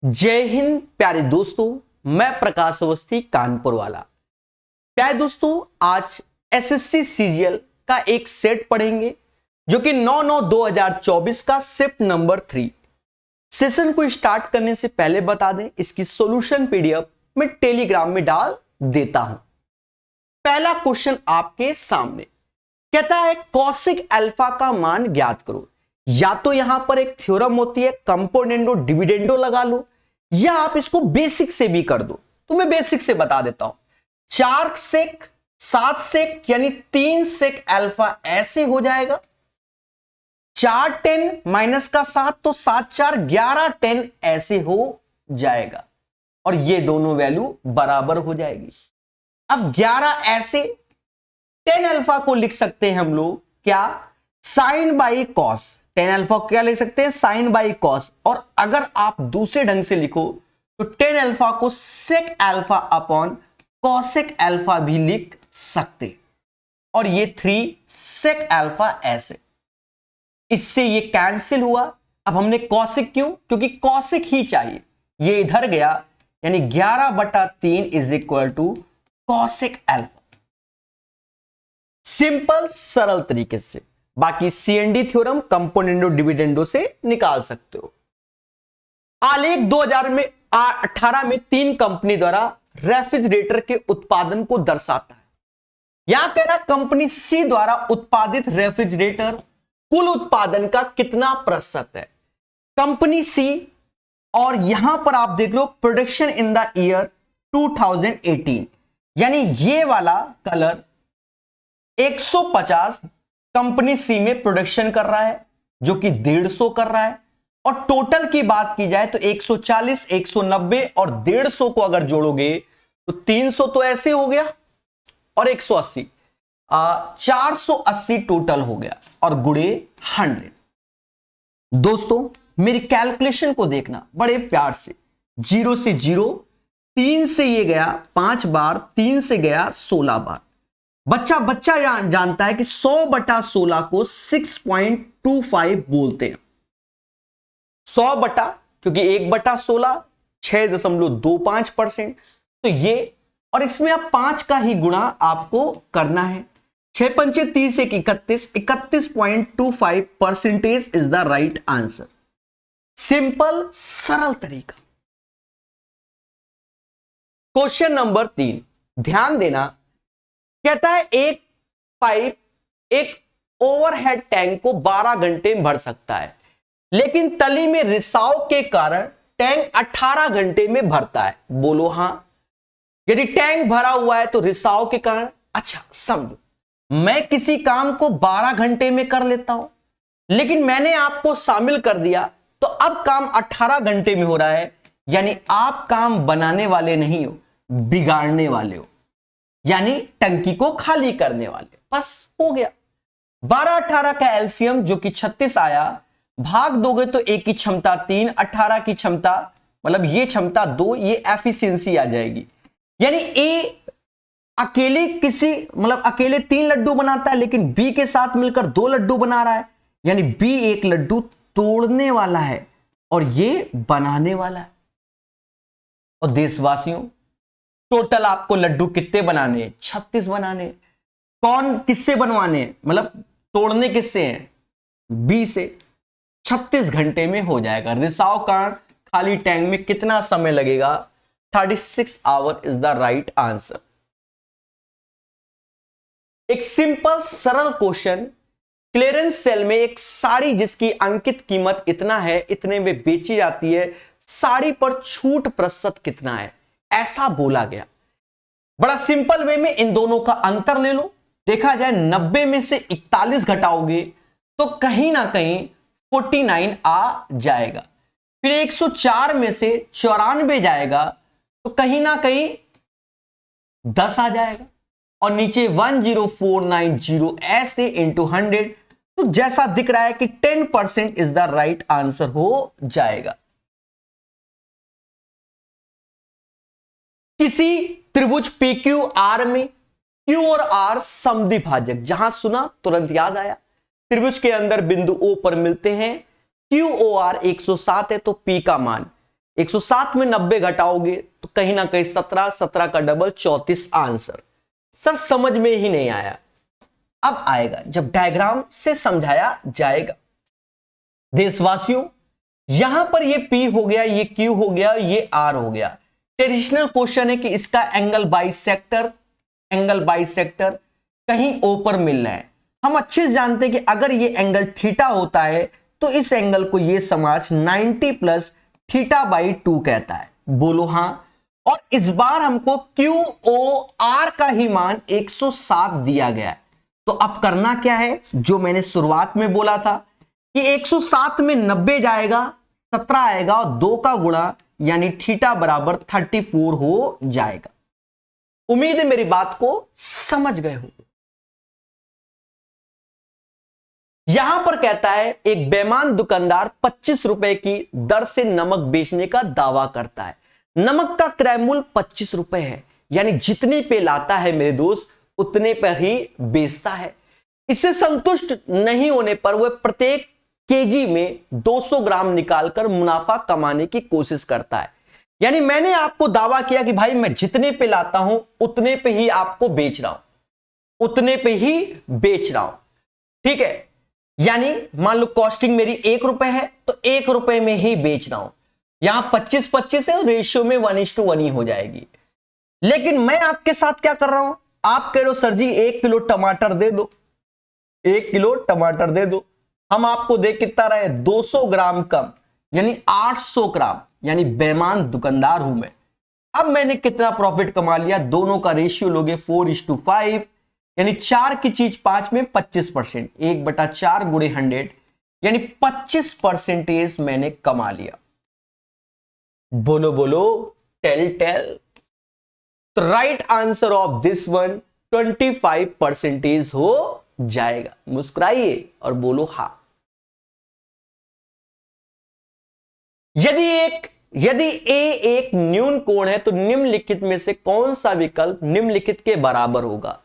जय हिंद प्यारे दोस्तों, मैं प्रकाश अवस्थी कानपुर वाला। प्यारे दोस्तों, आज एसएससी सीजीएल का एक सेट पढ़ेंगे जो कि 9/9/2024 का शिफ्ट नंबर 3। सेशन को स्टार्ट करने से पहले बता दें, इसकी सॉल्यूशन पीडीएफ मैं टेलीग्राम में डाल देता हूं। पहला क्वेश्चन आपके सामने कहता है कॉसिक अल्फा का मान ज्ञात करो। या तो यहां पर एक थ्योरम होती है कंपोनेंडो डिविडेंडो लगा लो, या आप इसको बेसिक से भी कर दो। तो मैं बेसिक से बता देता हूं। 4 सेक 7 सेक यानी 3 सेक अल्फा ऐसे हो जाएगा। 4 10 माइनस का 7 तो 7 4 11 10 ऐसे हो जाएगा और ये दोनों वैल्यू बराबर हो जाएगी। अब 11 ऐसे 10 अल्फा को लिख सकते हैं हम लोग क्या, साइन बाई कॉस। 10 अल्फा को क्या लिख सकते हैं, साइन बाई कॉस। और अगर आप दूसरे ढंग से लिखो तो 10 अल्फा को sec alpha upon cosec alpha भी लिख सकते। और ये 3 सेक अल्फा ऐसे, इससे ये कैंसिल हुआ। अब हमने कॉसिक क्यों, क्योंकि कॉसिक ही चाहिए, ये इधर गया, यानी 11/3 is equal to cosec alpha. Simple सरल तरीके से। बाकी सीएनडी थ्योरम कंपोनेंडो डिविडेंडो से निकाल सकते हो। आलेख 2018 में 3 कंपनी द्वारा रेफ्रिजरेटर के उत्पादन को दर्शाता है। यहां कह रहा कंपनी सी द्वारा उत्पादित रेफ्रिजरेटर कुल उत्पादन का कितना प्रतिशत है। कंपनी सी, और यहां पर आप देख लो प्रोडक्शन इन द ईयर 2018, यानी ये वाला कलर 150 कंपनी सी में प्रोडक्शन कर रहा है, जो कि 150 कर रहा है। और टोटल की बात की जाए तो 140, 190 और 150 को अगर जोड़ोगे तो 300 तो ऐसे हो गया और 180, 480 टोटल हो गया और गुणे 100। दोस्तों मेरी कैलकुलेशन को देखना बड़े प्यार से। 0 से 0, 3 से ये गया 5 बार, 3 से गया 16 बार। बच्चा जानता है कि 100/16 को 6.25 बोलते हैं। 100 क्योंकि 1/16 6.25%। तो ये, और इसमें आप 5 का ही गुणा आपको करना है। 6 पंचे 30 1 31, 31.25% is the right answer. Simple सरल तरीका। क्वेश्चन नंबर 3, ध्यान देना। कहता है एक पाइप एक ओवरहेड टैंक को 12 घंटे में भर सकता है, लेकिन तली में रिसाव के कारण टैंक 18 घंटे में भरता है। बोलो हां। यदि टैंक भरा हुआ है तो रिसाव के कारण, अच्छा समझो, मैं किसी काम को 12 घंटे में कर लेता हूं, लेकिन मैंने आपको शामिल कर दिया तो अब काम 18 घंटे में हो रहा है, यानी आप काम बनाने वाले नहीं हो, बिगाड़ने वाले हो, यानी टंकी को खाली करने वाले। बस हो गया। 12-18 का एलसीएम जो कि 36 आया, भाग दोगे तो ए की क्षमता 3, 18 की क्षमता मतलब ये क्षमता 2, ये एफिशिएंसी आ जाएगी। यानी ए अकेले अकेले 3 लड्डू बनाता है, लेकिन बी के साथ मिलकर 2 लड्डू बना रहा है, यानी बी 1 लड्डू तोड़ने वाला है और ये बनाने वाला है। और देशवासियों, टोटल आपको लड्डू कितने बनाने हैं? 36 बनाने। कौन किससे बनवाने हैं, मतलब तोड़ने किससे हैं? बी से। 36 घंटे में हो जाएगा। रिसाव कारण खाली टैंक में कितना समय लगेगा? 36 our is the right answer. एक सिंपल सरल क्वेश्चन। क्लियरेंस सेल में एक साड़ी जिसकी अंकित कीमत इतना है, इतने में बेची जाती है, साड़ी पर छूट प्रतिशत कितना है, ऐसा बोला गया। बड़ा सिंपल वे में इन दोनों का अंतर ले लो। देखा जाए 90 में से 41 घटाओगे तो कहीं ना कहीं 49 आ जाएगा। फिर 104 में से 94 जाएगा तो कहीं ना कहीं 10 आ जाएगा, और नीचे 10490 ऐसे इंटू 100, तो जैसा दिख रहा है कि 10% इज द राइट आंसर हो जाएगा। किसी त्रिभुज PQR में Q और R समद्विभाजक, जहां सुना तुरंत याद आया। त्रिभुज के अंदर बिंदु O पर मिलते हैं। QOR 107 है तो P का मान 107 में 90 घटाओगे तो कहीं ना कहीं 17, 17 का डबल 34 आंसर। सर समझ में ही नहीं आया। अब आएगा जब डायग्राम से समझाया जाएगा। देशवासियों, यहां पर ये P हो गया, ये Q हो गया, ये R हो गया। ट्रेडिशनल क्वेश्चन है कि इसका एंगल बाइसेक्टर कहीं O पर मिल रहा है। हम अच्छे से जानते हैं कि अगर ये एंगल थीटा होता है तो इस एंगल को ये समाज 90 प्लस थीटा बाई 2 कहता है। बोलो हां। और इस बार हमको QOR का ही मान 107 दिया गया है। तो अब करना क्या है, जो मैंने शुरुआत में बोला था कि 107 में 90 जाएगा, 17 आएगा और 2 का गुणा यानी थीटा बराबर 34 हो जाएगा। उम्मीद है मेरी बात को समझ गए हो। यहां पर कहता है एक बेईमान दुकानदार 25 रुपए की दर से नमक बेचने का दावा करता है। नमक का क्रय मूल्य 25 रुपए है, यानी जितने पे लाता है मेरे दोस्त उतने पर ही बेचता है। इससे संतुष्ट नहीं होने पर वह प्रत्येक केजी में 200 ग्राम निकालकर मुनाफा कमाने की कोशिश करता है। यानी मैंने आपको दावा किया कि भाई मैं जितने पे लाता हूं उतने पे ही आपको बेच रहा हूं, ठीक है। यानी मान लो कॉस्टिंग मेरी 1 रुपए है तो 1 रुपए में ही बेच रहा हूं। यहां 25-25 है, रेशियो में 1:1 ही हो जाएगी। लेकिन मैं आपके साथ क्या कर रहा हूं, आप कह रहे हो सर जी 1 किलो टमाटर दे दो, 1 किलो टमाटर दे दो। हम आपको दे कितना रहे, 200 ग्राम कम यानी 800 ग्राम, यानी बेईमान दुकानदार हूं मैं। अब मैंने कितना प्रॉफिट कमा लिया, दोनों का रेशियो लोगे 4:5, यानी 4 की चीज 5 में 25%, 1/4 गुणे 100 यानी 25% मैंने कमा लिया। बोलो बोलो, टेल। तो right answer of this one 25% हो जाएगा। मुस्कुराइए और बोलो हां। यदि ए एक न्यून कोण है तो निम्नलिखित में से कौन सा विकल्प निम्नलिखित के बराबर होगा।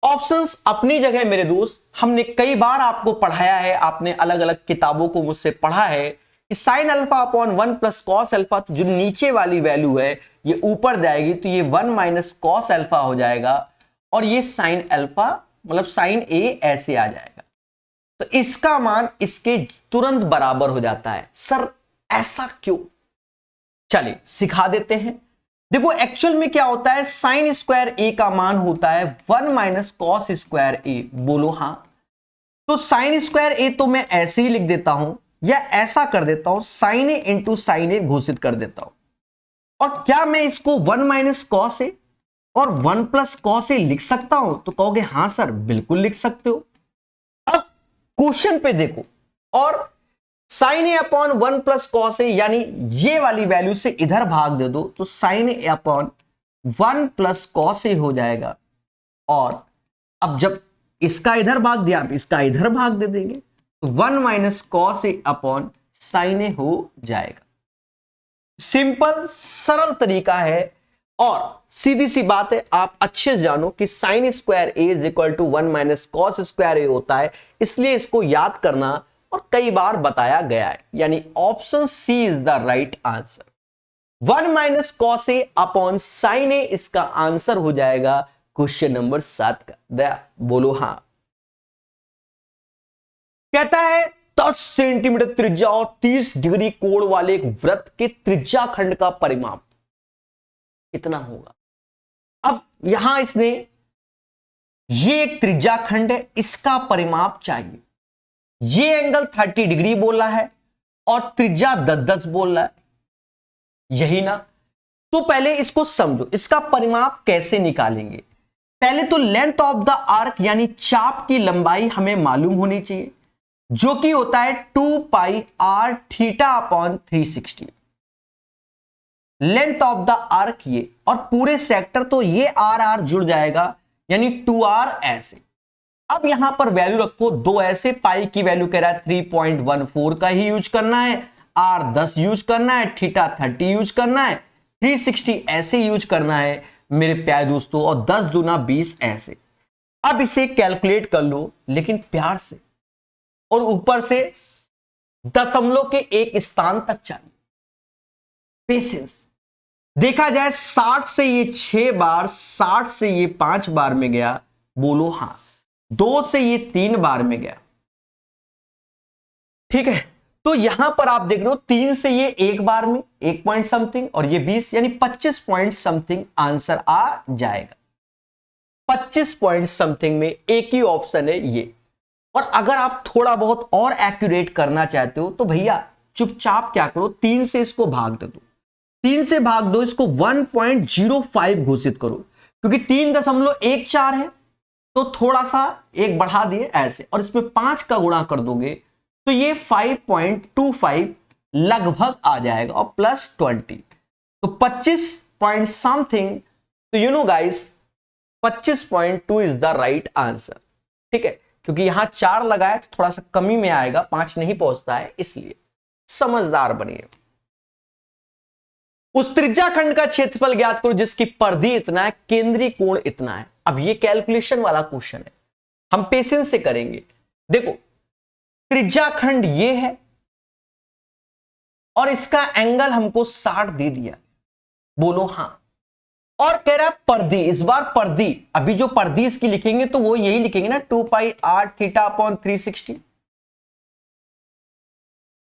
ऑप्शंस अपनी जगह मेरे दोस्त, हमने कई बार आपको पढ़ाया है, आपने अलग अलग किताबों को मुझसे पढ़ा है कि sine alpha upon 1 plus cos alpha, जो नीचे वाली वैल्यू है ये ऊपर जाएगी तो ये 1 माइनस कॉस अल्फा हो जाएगा और ये साइन अल्फा मतलब साइन ए ऐसे आ जाएगा। तो इसका मान इसके तुरंत बराबर हो जाता है। सर ऐसा क्यों, चलिए सिखा देते हैं। देखो एक्चुअल में क्या होता है, साइन स्क्वायर ए का मान होता है 1 माइनस कॉस स्क्वायर ए। बोलो हां। तो साइन स्क्वायर ए तो मैं ऐसे ही लिख देता हूं या ऐसा कर देता हूं, साइन ए इंटू साइन ए घोषित कर देता हूं। और क्या मैं इसको 1 माइनस कॉस ए और 1 प्लस कॉस ए लिख सकता हूं, तो कहोगे हां सर बिल्कुल लिख सकते हो। अब क्वेश्चन पे देखो, और sign A upon 1 plus cos A यानी ये वाली वैल्यू से इधर भाग दे दो तो sign A upon 1 plus cos A हो जाएगा। और अब जब इसका इधर भाग दिया, आप इसका इधर भाग दे देंगे तो 1 minus cos A upon sine ए हो जाएगा। सिंपल सरल तरीका है और सीधी सी बात है। आप अच्छे से जानो कि sine square A is equal to 1 minus cos square A होता है, इसलिए इसको याद करना और कई बार बताया गया है। यानी option C is the right answer. 1 minus cos A upon sine A इसका आंसर हो जाएगा क्वेश्चन नंबर 7 का। दया बोलो हां। कहता है 10 सेंटीमीटर त्रिज्या और 30 डिग्री कोण वाले एक वृत्त के त्रिज्या खंड का परिमाप कितना होगा। अब यहां इसने ये एक त्रिज्या खंड है, इसका परिमाप चाहिए। ये एंगल 30 डिग्री बोल रहा है और त्रिज्या 10-10 बोल रहा है, यही ना। तो पहले इसको समझो, इसका परिमाप कैसे निकालेंगे। पहले तो लेंथ ऑफ द आर्क यानी चाप की लंबाई हमें मालूम होनी चाहिए, जो कि होता है 2 pi r theta upon 360। Length of the arc ये, और पूरे सेक्टर तो ये आर आर जुड़ जाएगा यानी 2r ऐसे। अब यहां पर वैल्यू रखो 2 ऐसे, पाई की वैल्यू कह रहा है 3.14 का ही यूज करना है, आर 10 यूज करना है, थीटा 30 यूज करना है, 360 ऐसे यूज करना है मेरे प्यारे दोस्तों, और 10 दूना 20 ऐसे। अब इसे कैलकुलेट कर लो लेकिन प्यार से, और ऊपर से दशमलव के एक स्थान तक चाहिए। पेशेंस। देखा जाए 60 से ये 6 बार, 60 से ये 5 बार में गया, बोलो हां। 2 से ये 3 बार में गया, ठीक है। तो यहां पर आप देख रहे हो 3 से ये 1 बार में 1 पॉइंट समथिंग, और ये 20 यानी 25 पॉइंट समथिंग आंसर आ जाएगा। 25 पॉइंट समथिंग में एक ही ऑप्शन है ये। और अगर आप थोड़ा बहुत और एक्यूरेट करना चाहते हो तो भैया चुपचाप क्या करो, 3 से इसको भाग दे दो, 3 से भाग दो, इसको 1.05 घोषित करो, क्योंकि 3.14 है तो थोड़ा सा एक बढ़ा दिए ऐसे, और इसमें 5 का गुणा कर दोगे तो ये 5.25 लगभग आ जाएगा, और प्लस 20 तो 25 पॉइंट समथिंग। तो you know guys 25.2 is the right answer, ठीक है। क्योंकि यहां 4 लगाया तो थोड़ा सा कमी में आएगा, 5 नहीं पहुंचता है, इसलिए समझदार बनिए। उस त्रिज्या खंड का क्षेत्रफल ज्ञात करो जिसकी परिधि इतना है, केंद्रीय कोण इतना है। अब ये कैलकुलेशन वाला क्वेश्चन है, हम पेशेंस से करेंगे। देखो त्रिज्या खंड ये है और इसका एंगल हमको 60 दे दिया, बोलो हां। और कह रहा है परिधि, इस बार परिधि, अभी जो परिधि इसकी लिखेंगे तो वो यही लिखेंगे ना, 2 पाई r theta upon 360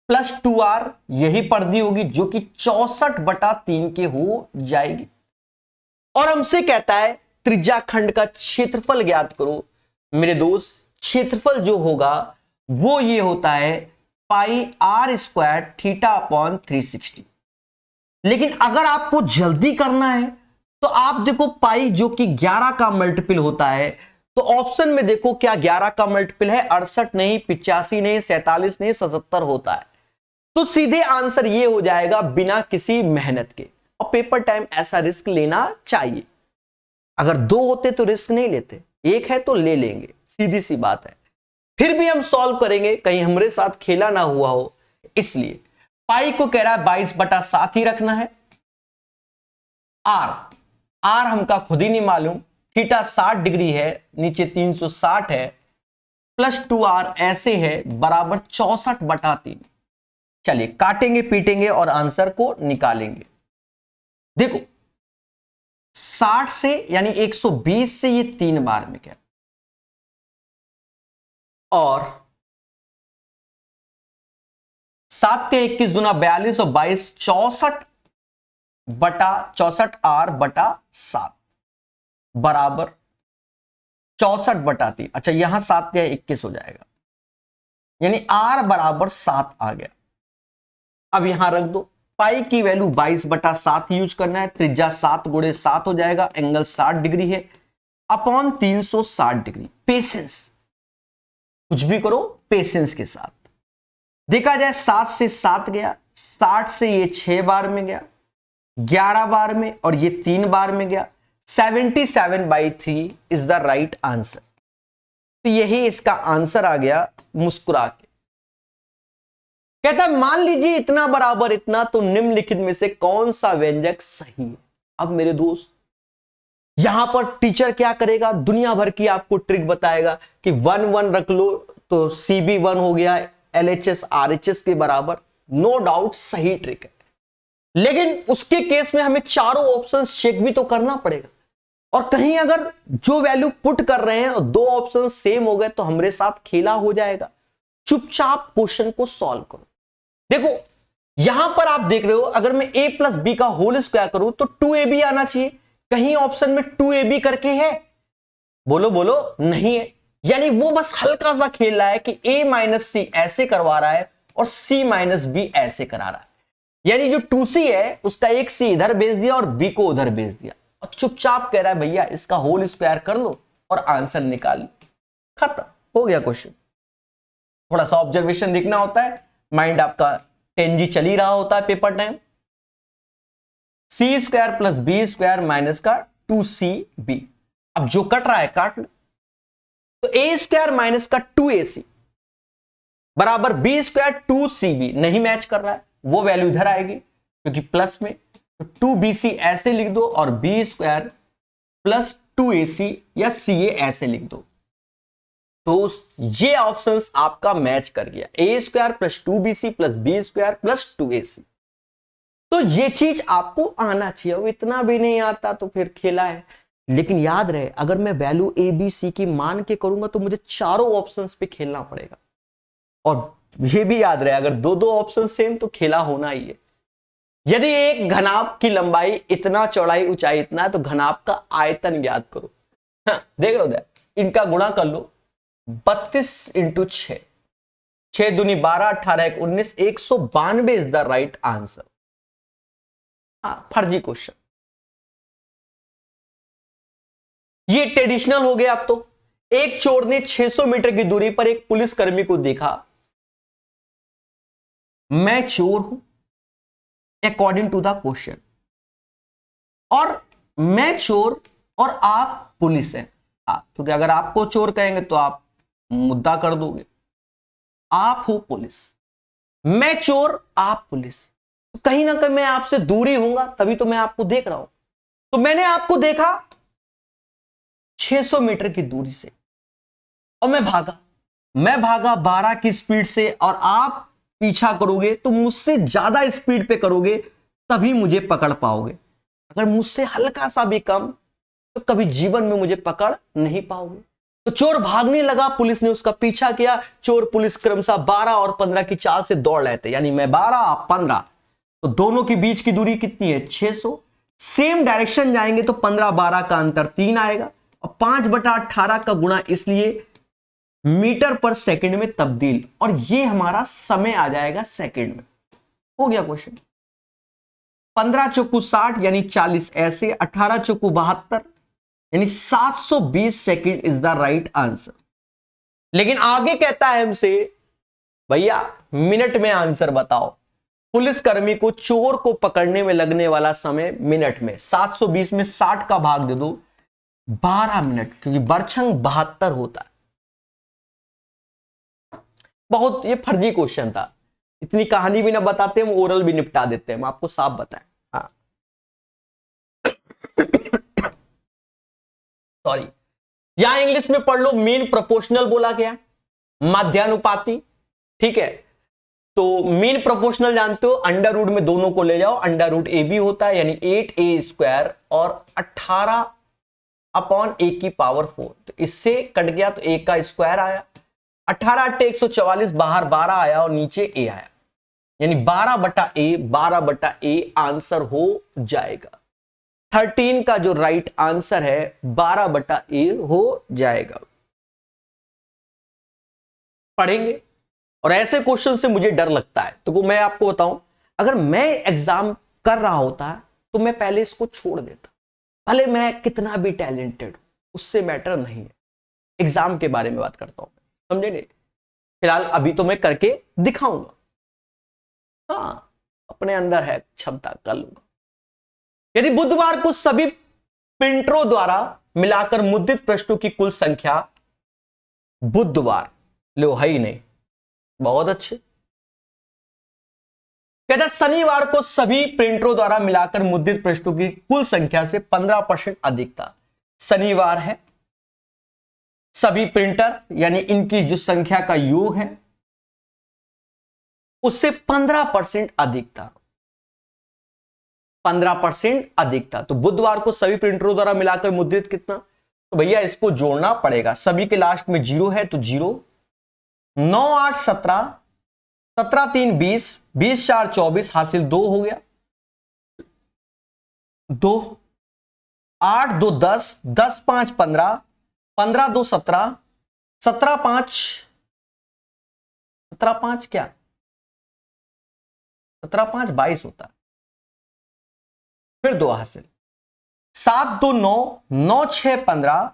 plus 2r, यही परिधि होगी जो कि 64/3 के हो जाएगी। और हमसे कहता है त्रिज्या खंड का क्षेत्रफल ज्ञात करो। मेरे दोस्त क्षेत्रफल जो होगा वो ये होता है पाई r² थीटा अपॉन 360। लेकिन अगर आपको जल्दी करना है तो आप देखो पाई जो कि 11 का मल्टीपल होता है, तो ऑप्शन में देखो क्या 11 का मल्टीपल है, 68 नहीं, 85 नहीं, 47 नहीं, 77 होता है। तो सीधे आंसर ये हो जाएगा बिना किसी मेहनत के। और पेपर टाइम ऐसा रिस्क लेना चाहिए, अगर 2 होते तो रिस्क नहीं लेते, 1 है तो ले लेंगे, सीधी सी बात है। फिर भी हम सॉल्व करेंगे, कहीं हमारे साथ खेला ना हुआ हो, इसलिए पाई को कह रहा है 22/7 ही रखना है। आर हमका खुद ही नहीं मालूम, थीटा 60 डिग्री है, नीचे 360 है, प्लस 2r ऐसे है, बराबर 64/3। चलिए काटेंगे पीटेंगे और आंसर को निकालेंगे। देखो 60 से यानी 120 से ये 3 बार में गया, और 7 के 21 दूना 42 और 22 64/7 बराबर 64/3। अच्छा यहां 7 के 21 हो जाएगा, यानी r बराबर 7 आ गया। अब यहां रख दो, पाई की वैल्यू 22/7 यूज करना है, त्रिज्या 7 गुणे 7 हो जाएगा, एंगल 60 डिग्री है, अपॉन 360 डिग्री। पेशेंस, कुछ भी करो पेशेंस के साथ। देखा जाए 7 से 7 गया, 60 से ये 6 बार में गया, 11 बार में, और ये 3 बार में गया, 77/3 इज द राइट आंसर। तो यही इसका आंसर आ गया मुस्कुरा के। कहता मान लीजिए इतना बराबर इतना, तो निम्नलिखित में से कौन सा व्यंजक सही है। अब मेरे दोस्त यहां पर टीचर क्या करेगा, दुनिया भर की आपको ट्रिक बताएगा कि 1 1 रख लो तो CB 1 हो गया, LHS RHS के बराबर। नो डाउट सही ट्रिक है, लेकिन उसके केस में हमें चारों ऑप्शंस चेक भी तो करना पड़ेगा। और कहीं अगर जो वैल्यू पुट कर रहे हैं और 2 ऑप्शन सेम हो गए तो हमारे साथ खेला हो जाएगा। चुपचाप क्वेश्चन को सॉल्व करो। देखो यहां पर आप देख रहे हो, अगर मैं a प्लस बी का होल स्क्वायर करूं तो 2ab आना चाहिए, कहीं ऑप्शन में 2ab करके है, बोलो बोलो नहीं है। यानी वो बस हल्का सा खेल रहा है कि a माइनस सी ऐसे करवा रहा है और c माइनस बी ऐसे करा रहा है। यानी जो 2c है उसका एक c इधर भेज दिया और b को उधर भेज दिया, और चुपचाप कह रहा है भैया इसका होल स्क्वायर कर लो और आंसर निकाल लो, खत्म हो गया क्वेश्चन। थोड़ा सा ऑब्जर्वेशन देखना होता है, माइंड आपका 10G चल ही रहा होता है paper time. c square plus B square minus का 2cb, अब जो कट रहा है काट लो। तो a स्क्वायर माइनस का 2ac बराबर b स्क्वायर 2cb, नहीं मैच कर रहा है, वो वैल्यू इधर आएगी क्योंकि प्लस में, तो 2bc ऐसे लिख दो और b स्क्वायर प्लस 2ac या ca ऐसे लिख दो। तो ये ऑप्शंस आपका मैच कर गया, a square plus 2bc plus b square plus 2ac। तो ये चीज आपको आना चाहिए। अब इतना भी नहीं आता तो फिर खेला है। लेकिन याद रहे, अगर मैं वैल्यू ए बी सी की मान के करूंगा तो मुझे चारों ऑप्शंस पे खेलना पड़ेगा। और ये भी याद रहे, अगर दो दो ऑप्शन सेम तो खेला होना ही है। यदि एक घनाभ की लंबाई इतना, चौड़ाई ऊंचाई इतना है, तो घनाभ का आयतन ज्ञात करो। हाँ, देख रहे हो, इनका गुणा कर लो 32 इंटू 6, 6 दूनी 12, 18 एक 19, 192 इज द राइट आंसर। हाँ, फर्जी क्वेश्चन। ये ट्रेडिशनल हो गया। अब तो एक चोर ने 600 मीटर की दूरी पर एक पुलिसकर्मी को देखा। मैं चोर हूं अकॉर्डिंग टू द क्वेश्चन, और मैं चोर और आप पुलिस हैं। क्योंकि अगर आपको चोर कहेंगे तो आप मुद्दा कर दोगे। आप हो पुलिस, मैं चोर आप पुलिस, तो कहीं ना कहीं मैं आपसे दूरी हूंगा, तभी तो मैं आपको देख रहा हूं। तो मैंने आपको देखा 600 मीटर की दूरी से और मैं भागा 12 की स्पीड से, और आप पीछा करोगे तो मुझसे ज्यादा स्पीड पे करोगे, तभी मुझे पकड़ पाओगे। अगर मुझसे हल्का सा भी कम तो कभी जीवन में मुझे पकड़ नहीं पाओगे। तो चोर भागने लगा, पुलिस ने उसका पीछा किया। चोर पुलिस क्रमशः 12 और 15 की चाल से दौड़ रहे थे, यानी मैं 12 आप 15, तो दोनों के बीच की दूरी कितनी है 600। सेम डायरेक्शन जाएंगे तो 15-12 का अंतर 3 आएगा, और 5/18 का गुणा इसलिए मीटर पर सेकंड में तब्दील, और ये हमारा समय आ जाएगा सेकंड में। हो गया क्वेश्चन। 15 चौकू 60 यानी 40 ऐसे, 18 चौकू 72 यानी 720 second is the right answer. लेकिन आगे कहता है हमसे, भैया मिनट में आंसर बताओ। पुलिसकर्मी को चोर को पकड़ने में लगने वाला समय मिनट में, 720 में 60 का भाग दे दो 12 मिनट, क्योंकि बरछंग 72 होता है। बहुत ये फर्जी क्वेश्चन था। इतनी कहानी भी ना बताते, हम ओरल भी निपटा देते हैं, हम आपको साफ बताएं। हाँ सॉरी, यहां इंग्लिश में पढ़ लो। मीन प्रोपोर्शनल बोला गया, माध्यानुपाती, ठीक है। तो मीन प्रोपोर्शनल जानते हो, अंडर रूट में दोनों को ले जाओ, अंडर रूट ए बी होता है, यानी 8a² और 18/a⁴। तो इससे कट गया तो a का स्क्वायर आया, 18 × 144, बाहर 12 आया और नीचे a आया, यानी 12/a आंसर हो जाएगा। 13 का जो राइट आंसर है 12/a हो जाएगा। पढ़ेंगे, और ऐसे क्वेश्चन से मुझे डर लगता है। तो मैं आपको बताऊं, अगर मैं एग्जाम कर रहा होता तो मैं पहले इसको छोड़ देता, भले मैं कितना भी टैलेंटेड हूं, उससे मैटर नहीं है। एग्जाम के बारे में बात करता हूं, समझे नहीं। फिलहाल अभी तो मैं करके दिखाऊंगा, हाँ अपने अंदर है क्षमता, कर लूंगा। यदि बुधवार को सभी प्रिंटरों द्वारा मिलाकर मुद्रित पृष्ठों की कुल संख्या, बुधवार लो है ही नहीं, बहुत अच्छे। कहता शनिवार को सभी प्रिंटरों द्वारा मिलाकर मुद्रित पृष्ठों की कुल संख्या से 15% अधिक था। शनिवार है, सभी प्रिंटर यानी इनकी जो संख्या का योग है उससे 15% अधिक था, 15% अधिक था। तो बुधवार को सभी प्रिंटरों द्वारा मिलाकर मुद्रित कितना, तो भैया इसको जोड़ना पड़ेगा। सभी के लास्ट में 0 है तो 0, 9 8 17, 17 3 20, 20 4 24, हासिल 2 हो गया, 2, 8 2 10, 10 5 15, 15 2 17, 17 5 क्या 17 5 22 होता है, फिर 2 हासिल, 7 2 9, 9 6 15,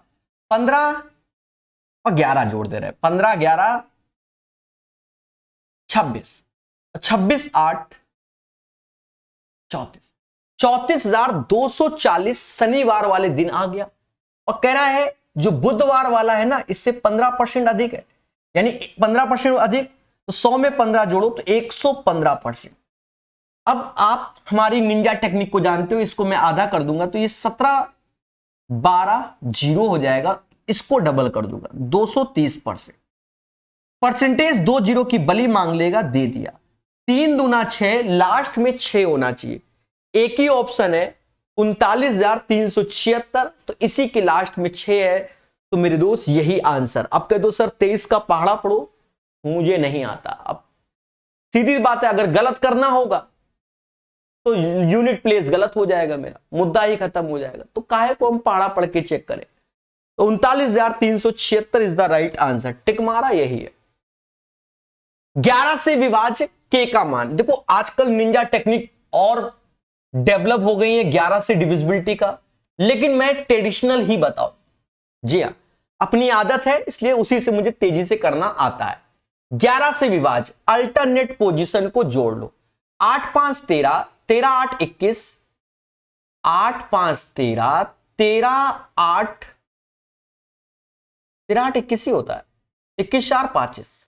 15 और 11 जोड़ दे रहे, 15 11 26, 26 8 34, 34,240 शनिवार वाले दिन आ गया। और कह रहा है जो बुधवार वाला है ना, इससे 15% अधिक है, यानी 15% अधिक, तो 100 में 15 जोड़ो तो 115%। अब आप हमारी निंजा टेक्निक को जानते हो, इसको मैं आधा कर दूंगा तो ये 17 12 0 हो जाएगा, इसको डबल कर दूंगा 230%। परसेंटेज 2 0 की बली मांग लेगा, दे दिया। 3 दूना 6, लास्ट में 6 होना चाहिए। एक ही ऑप्शन है 39,376, तो इसी के लास्ट में 6 है, तो मेरे दोस्त यही आंसर। अब कह दो सर 23 का पहाड़ा पढ़ो, मुझे नहीं आता। अब सीधी बात है, अगर गलत करना होगा तो यूनिट प्लेस गलत हो जाएगा, मेरा मुद्दा ही खत्म हो जाएगा। तो काहे को हम पहाड़ा पढ़ के चेक करें। तो 39,376 इज द राइट आंसर। टिक मारा, यही है। 11 से विभाज्य के का मान। देखो आजकल निंजा टेक्निक और डेवलप हो गई है 11 से डिविजिबिलिटी का, लेकिन मैं ट्रेडिशनल ही बताऊं। जी हाँ, अपनी आदत है, इसलिए उसी से मुझे तेजी से करना आता है। 11 से विभाज्य अल्टरनेट पोजीशन को जोड़ लो। 8 5 13, 13 8 21, 8 5 13, 13 8 21 ही होता है। 21 4 25,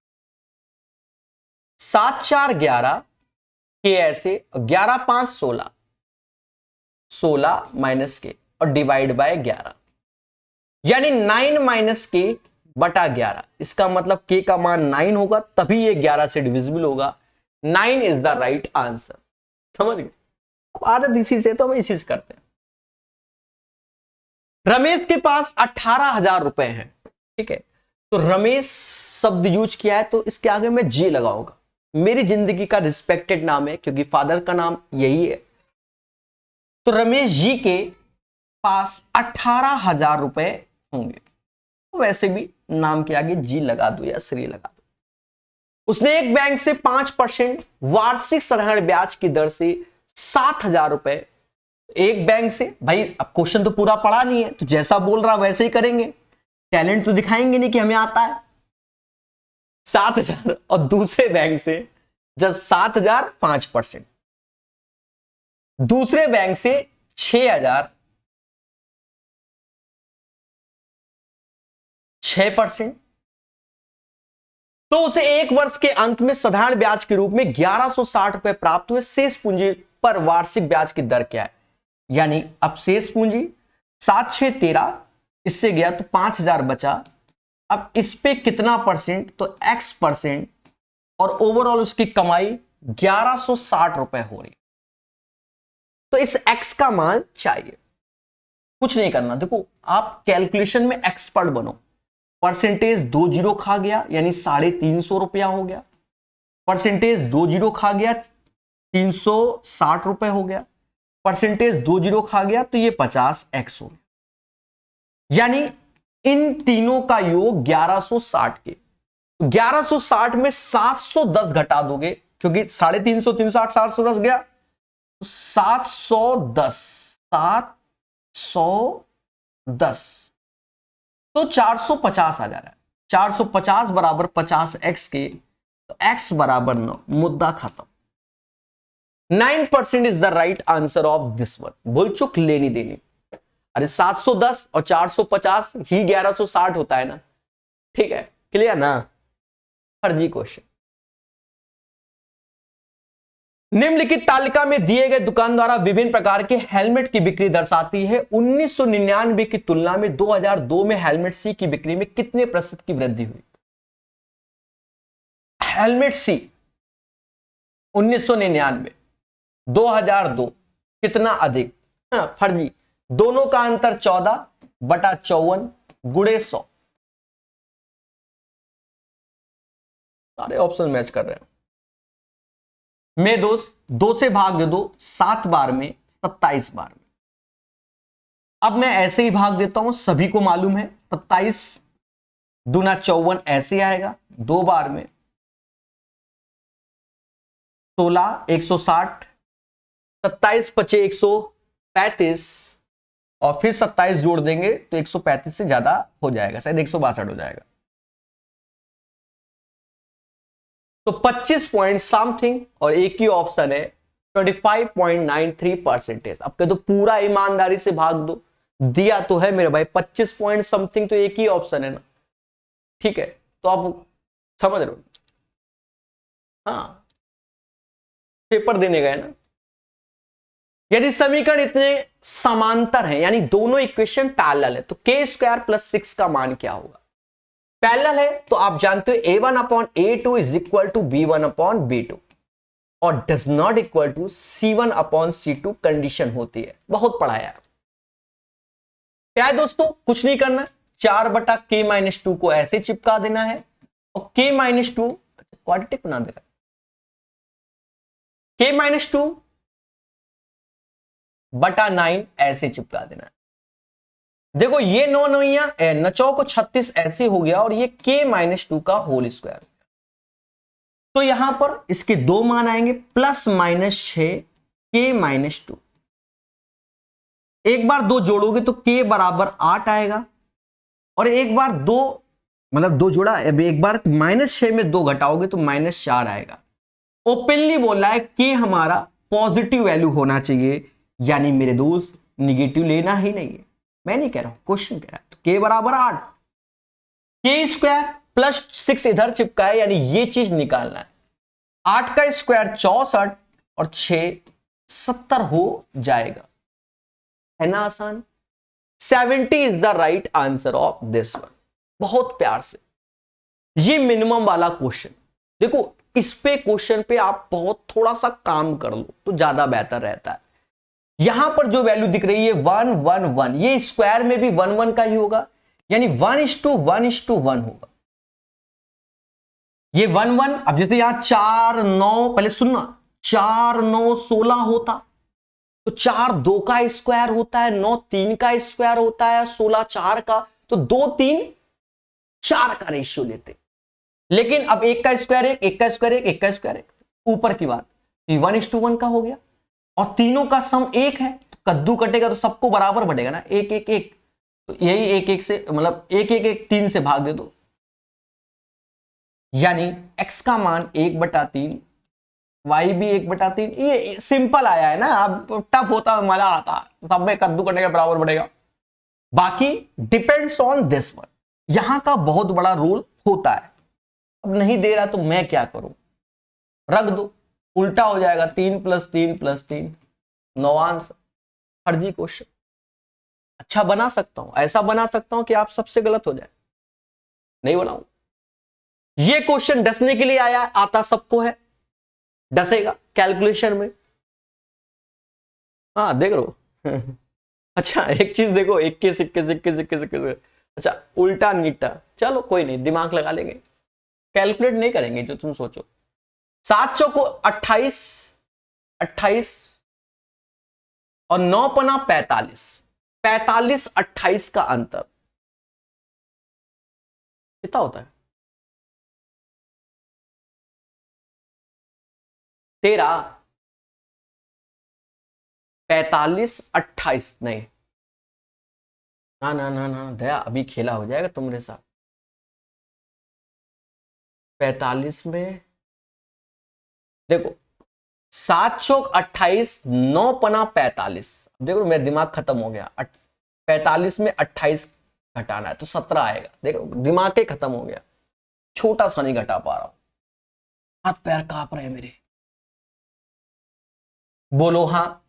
7 4 11 के ऐसे, 11 5 16, 16 माइनस के और डिवाइड बाय 11, यानी 9 माइनस के बटा 11। इसका मतलब के का मान 9 होगा, तभी ये 11 से डिविजिबल होगा। 9 इज द राइट आंसर। समझ गए। अब आदत इसी से, तो हम इसी से करते हैं। रमेश के पास 18,000 रुपए हैं, ठीक है। तो रमेश शब्द यूज किया है, तो इसके आगे मैं जी लगाऊंगा। मेरी जिंदगी का रिस्पेक्टेड नाम है, क्योंकि फादर का नाम यही है। तो रमेश जी के पास 18,000 रुपए होंगे। तो वैसे भी नाम के आगे जी लगा दो या श्री लगा दो। उसने एक बैंक से 5% वार्षिक साधारण ब्याज की दर से 7,000 रुपए, एक बैंक से, भाई अब क्वेश्चन तो पूरा पढ़ा नहीं है, तो जैसा बोल रहा वैसे ही करेंगे। टैलेंट तो दिखाएंगे नहीं कि हमें आता है। 7,000 और दूसरे बैंक से जब 7,000 5%, दूसरे बैंक से 6,000 6%, तो उसे एक वर्ष के अंत में साधारण ब्याज के रूप में 1160 रुपए प्राप्त हुए। शेष पूंजी पर वार्षिक ब्याज की दर क्या है? यानी अब शेष पूंजी 7 6 13, इससे गया तो 5,000 बचा। अब इस पे कितना परसेंट? तो x%, और ओवरऑल उसकी कमाई 1160 रुपए हो रही। तो इस x का मान चाहिए। कुछ नहीं करना, देखो आप कैलकुलेशन में एक्सपर्ट बनो। परसेंटेज 2 जीरो खा गया, यानी 350 रुपया हो गया। परसेंटेज 2 जीरो खा गया, 360 रुपए हो गया। परसेंटेज 2 जीरो खा गया तो ये 50x हो गया। यानी इन तीनों का योग 1160 के। 1160 में 710 घटा दोगे, क्योंकि 350, 360, 710 गया, तो 710, 710, तो 450 आ जा रहा है। 450 बराबर 50x के, तो x बराबर 9, मुद्दा खत्म। 9% is the right answer of this one. भूल चुक लेनी देनी। अरे 710 और 450 ही 1160 होता है ना, ठीक है, क्लियर ना। फर्जी क्वेश्चन। निम्नलिखित तालिका में दिए गए दुकान द्वारा विभिन्न प्रकार के हेलमेट की बिक्री दर्शाती है। 1999 की तुलना में 2002 में हेलमेट सी की बिक्री में कितने प्रतिशत की वृद्धि हुई? हेलमेट सी 1999, 2002 कितना अधिक? फर्जी। दोनों का अंतर 14/54 गुणे 100। सारे ऑप्शन मैच कर रहे हैं। मैं दोस्त 2 से भाग दे दो 7 बार में, 27 बार में। अब मैं ऐसे ही भाग देता हूं, सभी को मालूम है 27 दूना 54 ऐसे आएगा 2 बार में। 16 160, 27 पचे 135, और फिर 27 जोड़ देंगे तो 135 से ज्यादा हो जाएगा, शायद 162 हो जाएगा। तो 25 पॉइंट समथिंग, और एक ही ऑप्शन है 25.93%। अब कह दो पूरा ईमानदारी से भाग दो, दिया तो है मेरे भाई 25 पॉइंट समथिंग, तो एक ही ऑप्शन है ना, ठीक है। तो आप समझ रहे हो, हाँ, पेपर देने गए ना। यदि समीकरण इतने समांतर हैं, यानी दोनों इक्वेशन पैरेलल है, तो k² + 6 का मान क्या होगा? पैरेलल है तो आप जानते हो a1/a2 = b1/b2। और does not equal to C1 upon C2 condition होती है। बहुत पढ़ाया है। क्या है दोस्तों, कुछ नहीं करना, 4/K-2 को ऐसे चिपका देना है और K-2 क्वाड्रेटिक बना देना, K-2/9 ऐसे चिपका देना है। देखो ये 9 9 9 को 36 ऐसे हो गया और ये K-2 का होल स्क्वायर। तो यहां पर इसके दो मान आएंगे, +-6 K-2। एक बार दो जोड़ोगे तो K बराबर 8 आएगा और एक बार दो मतलब दो जोड़ा, एक बार -6 में 2 घटाओगे तो -4 आएगा। ओपनली बोला है कि हमारा पॉजिटिव वैल्यू होना चाहिए, यानी मेरे दोस्त निगेटिव लेना ही नहीं है। मैं नहीं कह रहा हूं, क्वेश्चन कह रहा है। तो K बराबर 8, K² +6 इधर चिपका है, यानी ये चीज निकालना है। 8 का स्क्वायर 64 और 6 70 हो जाएगा, है ना आसान। 70 is the right answer of this one. बहुत प्यार से, ये मिनिमम वाला क्वेश्चन। देखो इस पे क्वेश्चन पे आप बहुत थोड़ा सा काम कर लो तो ज्यादा बेहतर रहता है। यहां पर जो वैल्यू दिख रही है 1 1 1, ये स्क्वायर में भी 1 1 का ही होगा, यानी 1:1:1 होगा। ये 1 1, अब जैसे यहां 4 9, पहले सुनना, 4 9 16 होता तो 4 2 का स्क्वायर होता है, 9 3 का स्क्वायर होता है, 16 4 का, तो 2 3 4 का रेशियो लेते। लेकिन अब 1 का स्क्वायर 1, 1 का स्क्वायर 1, 1 का स्क्वायर 1, ऊपर की बात 1:1 का हो गया और तीनों का सम 1 है, तो कद्दू कटेगा तो सबको बराबर बढ़ेगा ना, 1 1 1, तो यही 1 1 से मतलब 1 1 1 3 से भाग दे दो, यानी x का मान 1/3, y भी 1/3। ये सिंपल आया है ना, अब टफ होता मजा आता, सब में कद्दू कटेगा बराबर बढ़ेगा। बाकी डिपेंड्स ऑन दिस वन, यहां का बहुत बड़ा रोल होता है। अब नहीं दे रहा तो मैं क्या करूं, रख दो, उल्टा हो जाएगा, 3 + 3 + 3 9 आंसर। फर्जी क्वेश्चन अच्छा बना सकता हूं, ऐसा बना सकता हूं कि आप सबसे गलत हो जाए, नहीं बनाऊं। ये क्वेश्चन डसने के लिए आया, आता सबको है, डसेगा कैलकुलेशन में। हाँ देख लो अच्छा एक चीज देखो, 21 21 21 21 21, अच्छा उल्टा नीटा, चलो कोई नहीं, दिमाग लगा लेंगे, कैलकुलेट नहीं करेंगे जो तुम सोचो। 7 चौको 28 28 और 9 पना 45, 45 28 का अंतर कितना होता है, 13 45 28 नहीं, ना ना ना ना दया, अभी खेला हो जाएगा तुम्हारे साथ। 45 में देखो 7 चौक 28, 9 पना 45, देखो मेरा दिमाग खत्म हो गया, 45 में 28 घटाना है तो 17 आएगा, देखो दिमाग के खत्म हो गया, छोटा सा नहीं घटा पा रहा हूं, हाथ पैर कांप रहे मेरे, बोलो हाँ।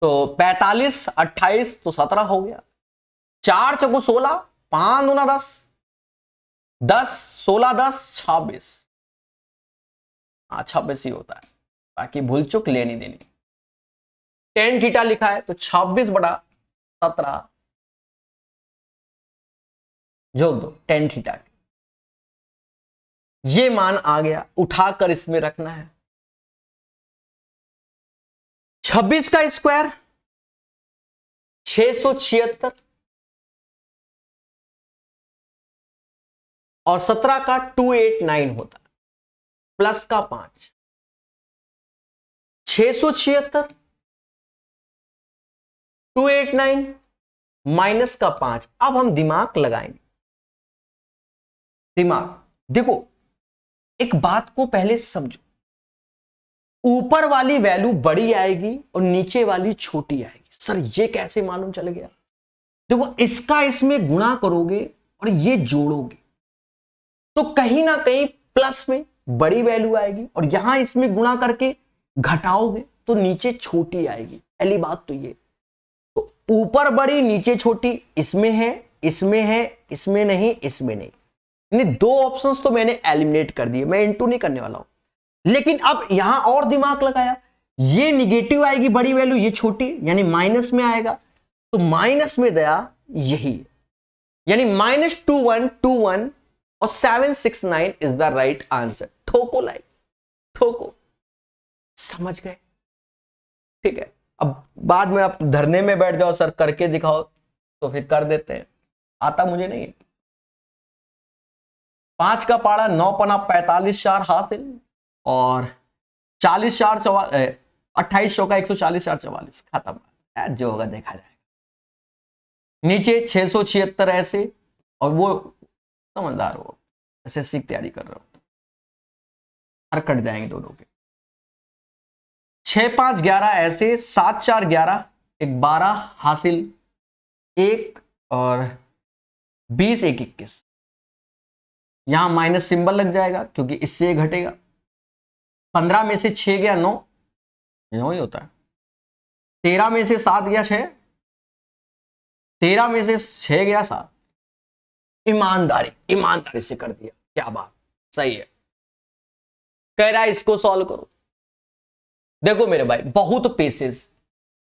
तो 45 28 तो 17 हो गया, 4 चौको 16, 5 दूना 10, 10 16 10 26, हाँ 26 ही होता है, बाकी भूल चुक लेनी देनी। tan थीटा लिखा है तो 26/17 जोड़ दो tan थीटा, ये मान आ गया, उठाकर इसमें रखना है। 26 का स्क्वायर 676 और 17 का 289 होता है, प्लस का 5, 676 289 माइनस का 5। अब हम दिमाग लगाएंगे, दिमाग देखो, एक बात को पहले समझो, ऊपर वाली वैल्यू बड़ी आएगी और नीचे वाली छोटी आएगी। सर ये कैसे मालूम चल गया, देखो इसका इसमें गुणा करोगे और ये जोड़ोगे तो कहीं ना कहीं प्लस में बड़ी वैल्यू आएगी और यहां इसमें गुणा करके घटाओगे तो नीचे छोटी आएगी। पहली बात तो ये, तो ऊपर बड़ी नीचे छोटी, इसमें है इसमें है, इसमें नहीं इसमें नहीं, यानी 2 ऑप्शंस तो मैंने एलिमिनेट कर दिए, मैं इनटू नहीं करने वाला हूं। लेकिन अब यहां और दिमाग लगाया, ये निगेटिव आएगी बड़ी वैल्यू, ये छोटी, यानी माइनस में आएगा, तो माइनस में दया यही, यानी -2121 और 769 इज द राइट आंसर। ठोको लाइक, ठोको, समझ गए? ठीक है, अब बाद में आप धरने में बैठ जाओ, सर करके दिखाओ, तो फिर कर देते हैं, आता मुझे नहीं है। 5 का पाड़ा 9 पना 45 4 हासिल, और 40 4 28 का 140 4 44 खत्म, जो होगा देखा जाएगा। नीचे 676 ऐसे, और वो समझदार हो, एसएससी की तैयारी कर रहे हो, हर कट जाएंगे दोनों के। 6 5 11 ऐसे, 7 4 11, एक 12 हासिल, 1 और 20 1 21, यहां माइनस सिंबल लग जाएगा क्योंकि इससे ये घटेगा। 15 में से 6 गया 9, 9 ही होता है। 13 में से 7 गया 6, 13 में से 6 गया 7। ईमानदारी, ईमानदारी से कर दिया, क्या बात, सही है। कह रहा है इसको सॉल्व करो। देखो मेरे भाई, बहुत पेशेंस।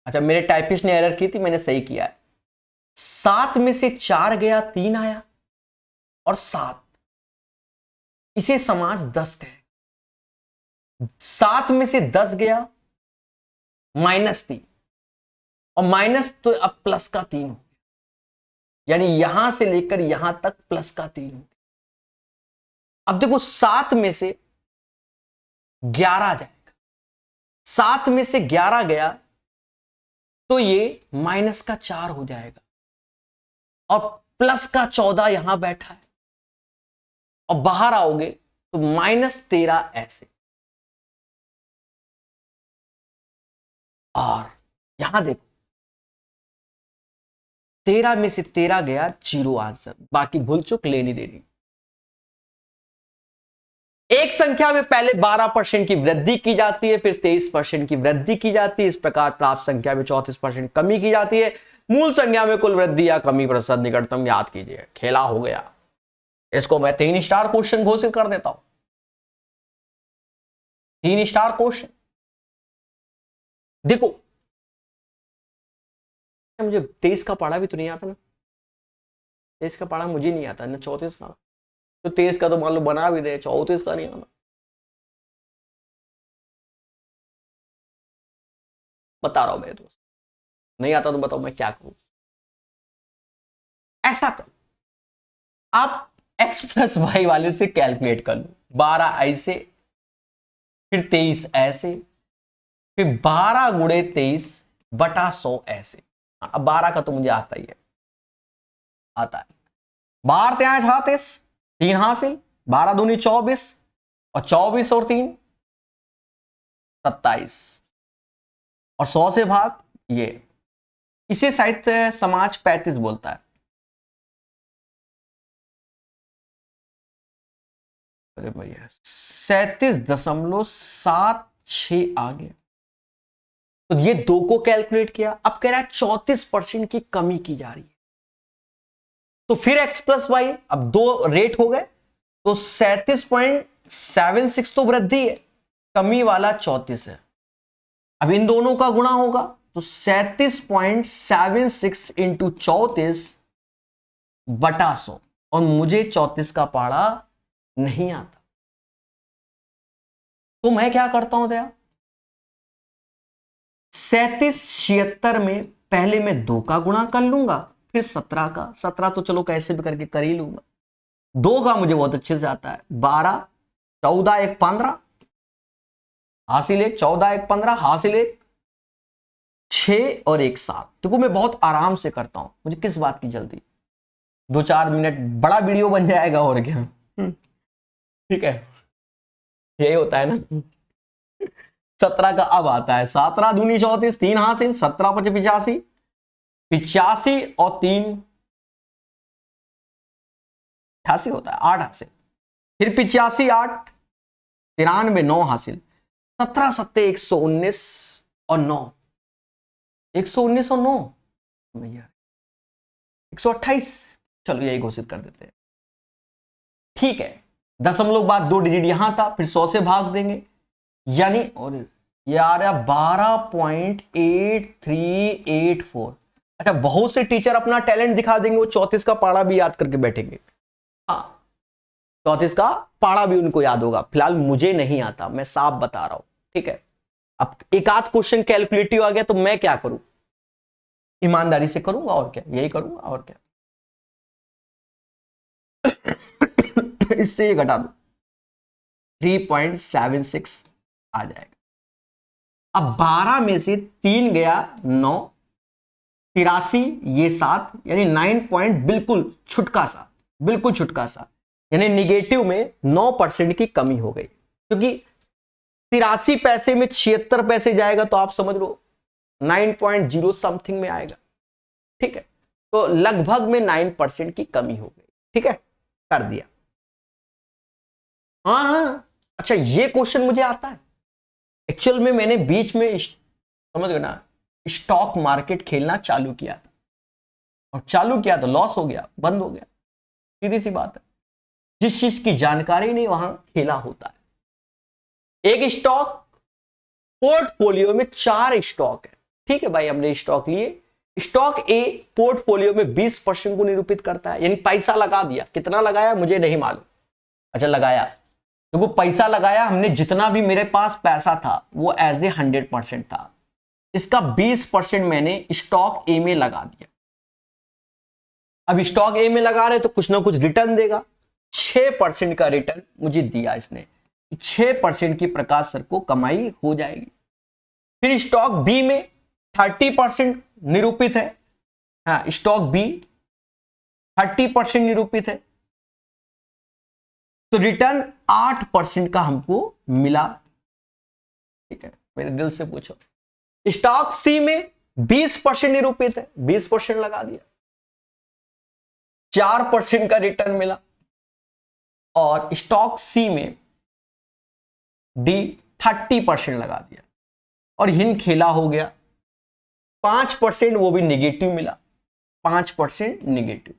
अच्छा, मेरे टाइपिस्ट ने एरर की थी, मैंने सही किया है। 7 में से 4 गया 3 आया, और 7 इसे समास 10 कहे। 7 में से 10 गया -3, और माइनस तो अब प्लस का 3 हो गया, यानी यहां से लेकर यहां तक प्लस का 3 हो गया। अब देखो 7 में से 11 जाएगा, 7 में से 11 गया तो ये माइनस का 4 हो जाएगा, और प्लस का 14 यहां बैठा है, और बाहर आओगे तो -13 ऐसे, और यहां देखो 13 में से 13 गया 0 आंसर, बाकी भूल चुक लेनी देनी। एक संख्या में पहले 12% की वृद्धि की जाती है, फिर 23% की वृद्धि की जाती है। इस प्रकार प्राप्त संख्या में 34% कमी की जाती है। मूल संख्या में कुल वृद्धि या कमी प्रतिशत निकटतम याद कीजिए। खेला हो गया, इसको मैं 3 स्टार क्वेश्चन घोषित कर देता हूं। 3 स्टार क्वेश्चन। देखो मुझे 23 का पढ़ा भी तो नहीं आता ना, 23 का पढ़ा मुझे नहीं आता ना, 34 का, तो 23 का तो मान लो बना भी दे, 34 का नहीं आना। बता रहा हूं मैं दोस्त, नहीं आता तो बताओ मैं क्या करूं। ऐसा करो, आप x प्लस वाई वाले से कैलकुलेट कर लो। 12 ऐसे, फिर 23 ऐसे, फिर 12 गुणे 23 बटा 100 ऐसे। अब 12 का तो मुझे आता ही है, आता है। 12 3 36, 3 हासिल, 12 दूनी 24, और 24 और 3 27, और 100 से भाग ये, इसे साहित्य समाज 35 बोलता है। अरे भैया 37.76 आ गया, तो ये 2 को कैलकुलेट किया। अब कह रहा है 34% की कमी की जा रही है, तो फिर x प्लस वाई, अब 2 रेट हो गए, तो 37.76 तो वृद्धि है, कमी वाला 34 है। अब इन दोनों का गुणा होगा, तो 37.76 इंटू 34 बटा 100, और मुझे 34 का पाड़ा नहीं आता, तो मैं क्या करता हूं दया, 37 76 में पहले मैं 2 का गुणा कर लूंगा, फिर 17 का, 17 तो चलो कैसे भी करके कर ही लूंगा। 2 का मुझे बहुत अच्छे से आता है, 12 14 1 15 हासिल 1, 14 1 15 हासिल 1, 6 और 1 7। देखो मैं बहुत आराम से करता हूं, मुझे किस बात की जल्दी, 2-4 मिनट बड़ा वीडियो बन जाएगा और क्या। ठीक है, यही होता है ना। 17 का अब आता है, 17 दूनी 34, 3 हासिल, 17 5 85, 85 और 3 88 होता है, 8 हासिल, फिर 85 8 93 9 हासिल, 17 7 119 और 9, 119 और 9 भैया 128, चलो यही घोषित कर देते हैं। ठीक है, दशमलव बाद 2 डिजिट यहां था, फिर 100 से भाग देंगे, यानी और ये आ रहा 12.8384। अच्छा, बहुत से टीचर अपना टैलेंट दिखा देंगे, वो 34 का पाड़ा भी याद करके बैठेंगे। हाँ, 34 का पाड़ा भी उनको याद होगा। फिलहाल मुझे नहीं आता, मैं साफ बता रहा हूं, ठीक है। अब एक आध क्वेश्चन कैलकुलेटिव आ गया तो मैं क्या करूं, ईमानदारी से करूंगा, और क्या, यही करूंगा और क्या। इससे ये घटा दो, 3.76 आ जाएगा। अब 12 में से 3 गया 9, 83 ये 7, यानी 9 पॉइंट, बिल्कुल छुटका सा, बिल्कुल छुटका सा, यानी निगेटिव में 9% की कमी हो गई। क्योंकि 83 पैसे में 76 पैसे जाएगा तो आप समझ लो 9.0 समथिंग में आएगा, ठीक है। तो लगभग में 9% की कमी हो गई, ठीक है, कर दिया। हाँ, अच्छा ये क्वेश्चन मुझे आता है। एक्चुअल में मैंने बीच में, समझ गए ना, स्टॉक मार्केट खेलना चालू किया था, और चालू किया तो लॉस हो गया, बंद हो गया, सीधी सी बात है। जिस चीज की जानकारी नहीं वहां खेला होता है। एक स्टॉक पोर्टफोलियो में 4 स्टॉक है, ठीक है भाई, हमने स्टॉक लिए। स्टॉक ए पोर्टफोलियो में 20% को निरूपित करता है, यानी पैसा लगा दिया, कितना लगाया मुझे नहीं मालूम, अच्छा लगाया, तो पैसा लगाया हमने, जितना भी मेरे पास पैसा था वो एज ए 100% था, इसका 20% मैंने स्टॉक ए में लगा दिया। अब स्टॉक ए में लगा रहे तो कुछ ना कुछ रिटर्न देगा, 6% का रिटर्न मुझे दिया इसने, 6% की प्रकाश सर को कमाई हो जाएगी। फिर स्टॉक बी में 30% निरूपित है, हाँ स्टॉक बी 30% निरूपित है, तो रिटर्न 8% का हमको मिला, ठीक है, मेरे दिल से पूछो। स्टॉक सी में 20% निरूपित है, 20% लगा दिया, 4% का रिटर्न मिला। और स्टॉक सी में डी 30% लगा दिया, और हिन खेला हो गया, 5% वो भी निगेटिव मिला, 5% निगेटिव।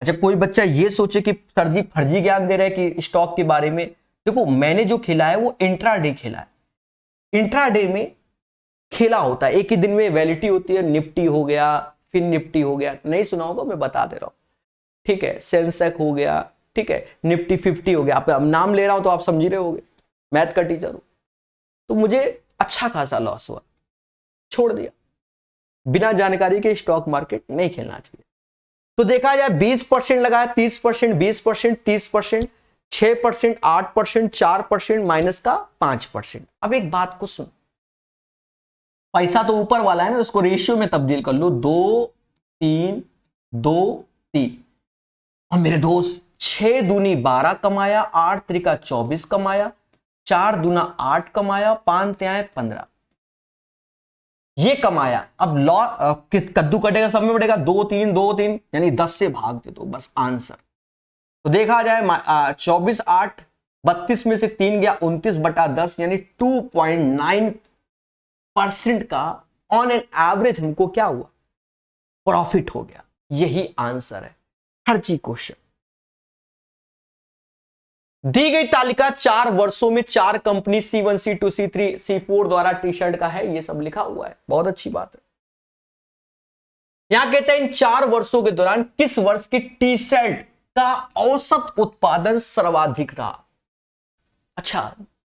अच्छा, कोई बच्चा ये सोचे कि सर जी फर्जी ज्ञान दे रहे हैं कि स्टॉक के बारे में। देखो मैंने जो खेला है वो इंट्राडे खेला है, इंट्राडे में खेला होता है, एक ही दिन में वैलिडिटी होती है, निफ्टी हो गया, फिर निफ्टी हो गया, नहीं सुना होगा मैं बता दे रहा हूं, ठीक है, सेंसेक हो गया, ठीक है, निफ्टी 50 हो गया। आप नाम ले रहा हूं तो आप समझ रहे होगे, मैथ का टीचर हूं। तो मुझे अच्छा खासा लॉस हुआ, छोड़ दिया, बिना जानकारी के स्टॉक मार्केट नहीं खेलना चाहिए। तो देखा जाए 20% लगाया, 30%, 20%, 30%, 6%, 8%, 4%, माइनस का 5%। अब एक बात को सुन, पैसा तो ऊपर वाला है ना, उसको रेशियो में तब्दील कर लो, 2 3 2 3। और मेरे दोस्त 6 दूनी 12 कमाया, 8 त्रिका 24 कमाया, 4 दूना 8 कमाया, 5 त्याएं 15, ये कमाया। अब लॉ कद्दू कटेगा सब में बढ़ेगा, 2 3 2 3, यानी 10 से भाग दे दो बस आंसर। तो देखा जाए 24 8 32 में से 3 गया, 29/10, यानी 2.9% का ऑन एन एवरेज हमको क्या हुआ, प्रॉफिट हो गया। यही आंसर है फर्जी क्वेश्चन। दी गई तालिका 4 वर्षों में 4 company C1 C2 C3 C4 द्वारा टी शर्ट का है, ये सब लिखा हुआ है, बहुत अच्छी बात है। यहां कहते हैं इन 4 वर्षों के दौरान किस वर्ष की टी शर्ट का औसत उत्पादन सर्वाधिक रहा। अच्छा,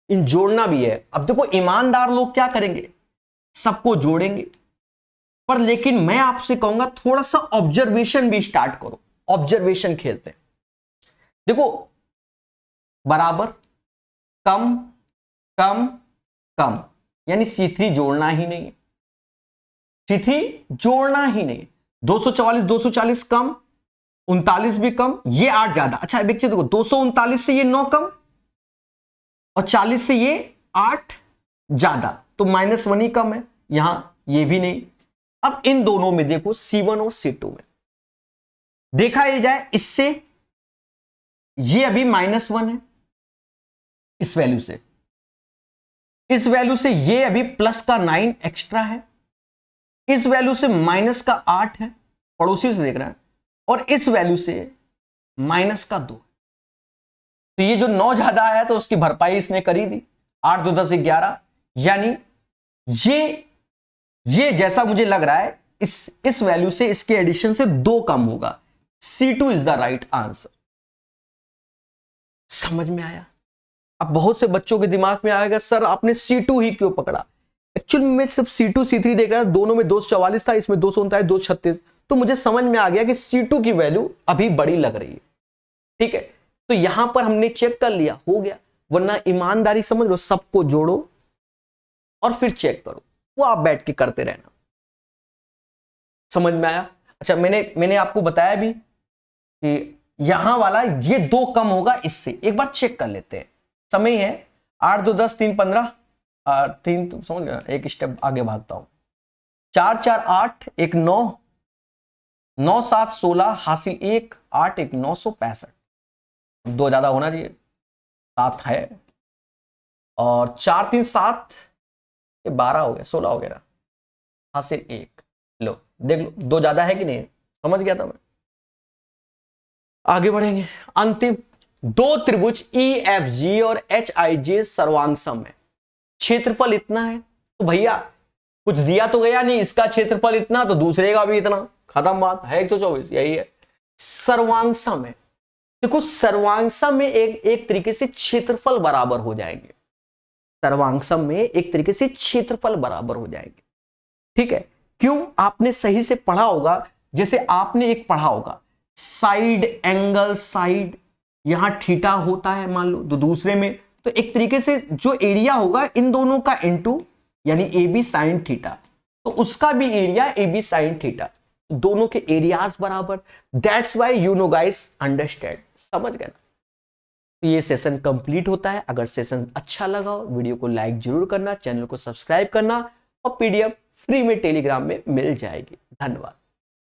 इन जोड़ना भी है। अब देखो ईमानदार लोग क्या करेंगे, सबको जोड़ेंगे, पर लेकिन मैं आपसे कहूंगा थोड़ा सा ऑब्जर्वेशन भी स्टार्ट करो, ऑब्जर्वेशन खेलते हैं। देखो बराबर, कम कम कम, यानी C3 जोड़ना ही नहीं है, C3 जोड़ना ही नहीं। 244 240 कम, 39 भी कम, ये 8 ज्यादा। अच्छा एक चीज देखो, 239 से ये 9 कम, और 40 से ये 8 ज्यादा, तो -1 ही कम है, यहां ये भी नहीं। अब इन दोनों में देखो C1 और C2 में देखा ये जाए, इससे ये अभी -1 है, इस वैल्यू से, इस वैल्यू से ये अभी प्लस का 9 एक्स्ट्रा है, इस वैल्यू से माइनस का 8 है, पड़ोसी से देख रहा है, और इस वैल्यू से माइनस का 2। तो ये जो 9 ज्यादा आया तो उसकी भरपाई इसने करी दी, 8 2 10 11, यानी ये जैसा मुझे लग रहा है इस वैल्यू से इसके एडिशन से 2 कम होगा। C2 is the right answer. समझ में आया? अब बहुत से बच्चों के दिमाग में आएगा सर आपने C2 ही क्यों पकड़ा? एक्चुअली मैं सिर्फ C2 C3 देख रहा था, दोनों में 244 था, इसमें 239 236, तो मुझे समझ में आ गया कि C2 की वैल्यू अभी बड़ी लग रही है। ठीक है, तो यहां पर हमने चेक कर लिया, हो गया। वरना ईमानदारी समझ लो, सबको जोड़ो और फिर चेक करो, वो आप बैठ के करते रहना। समझ में आया? अच्छा, मैंने आपको बताया भी कि यहां वाला ये 2 कम होगा इससे, एक बार चेक कर लेते हैं। समय है 8 2 10 3 15, 3 तो समझ गया, एक स्टेप आगे भागता हूं। 4 4 8 1 9, 9 7 16, हासिल 1, 8 1 965, 2 ज्यादा होना चाहिए, 7 है, और 4 3 7, ये 12 हो गया, 16 हो गया, हासिल 1। लो देख लो, 2 ज्यादा है कि नहीं, समझ गया था मैं। आगे बढ़ेंगे। अंतिम 2 त्रिभुज EFG और HIJ सर्वांग सम है, क्षेत्रफल इतना है, तो भैया कुछ दिया तो गया नहीं, इसका क्षेत्रफल इतना तो दूसरे का भी इतना, खत्म बात है। 124 यही है, सर्वांग सम है। देखो सर्वांग सम में एक तरीके से क्षेत्रफल बराबर हो जाएंगे, सर्वांग सम में एक तरीके से क्षेत्रफल बराबर हो जाएंगे। ठीक है, क्यों? आपने सही से पढ़ा होगा, जैसे आपने एक पढ़ा होगा साइड एंगल साइड, यहां थीटा होता है मान लो, तो दूसरे में तो एक तरीके से जो एरिया होगा इन दोनों का इनटू, यानी AB साइन थीटा, तो उसका भी एरिया AB साइन थीटा, दोनों के एरियाज बराबर। That's why you know guys, understand, समझ गए ना? तो ये सेशन कंप्लीट होता है। अगर सेशन अच्छा लगा हो, वीडियो को लाइक जरूर करना, चैनल को सब्सक्राइब करना, और PDF फ्री में टेलीग्राम में मिल जाएगी। धन्यवाद।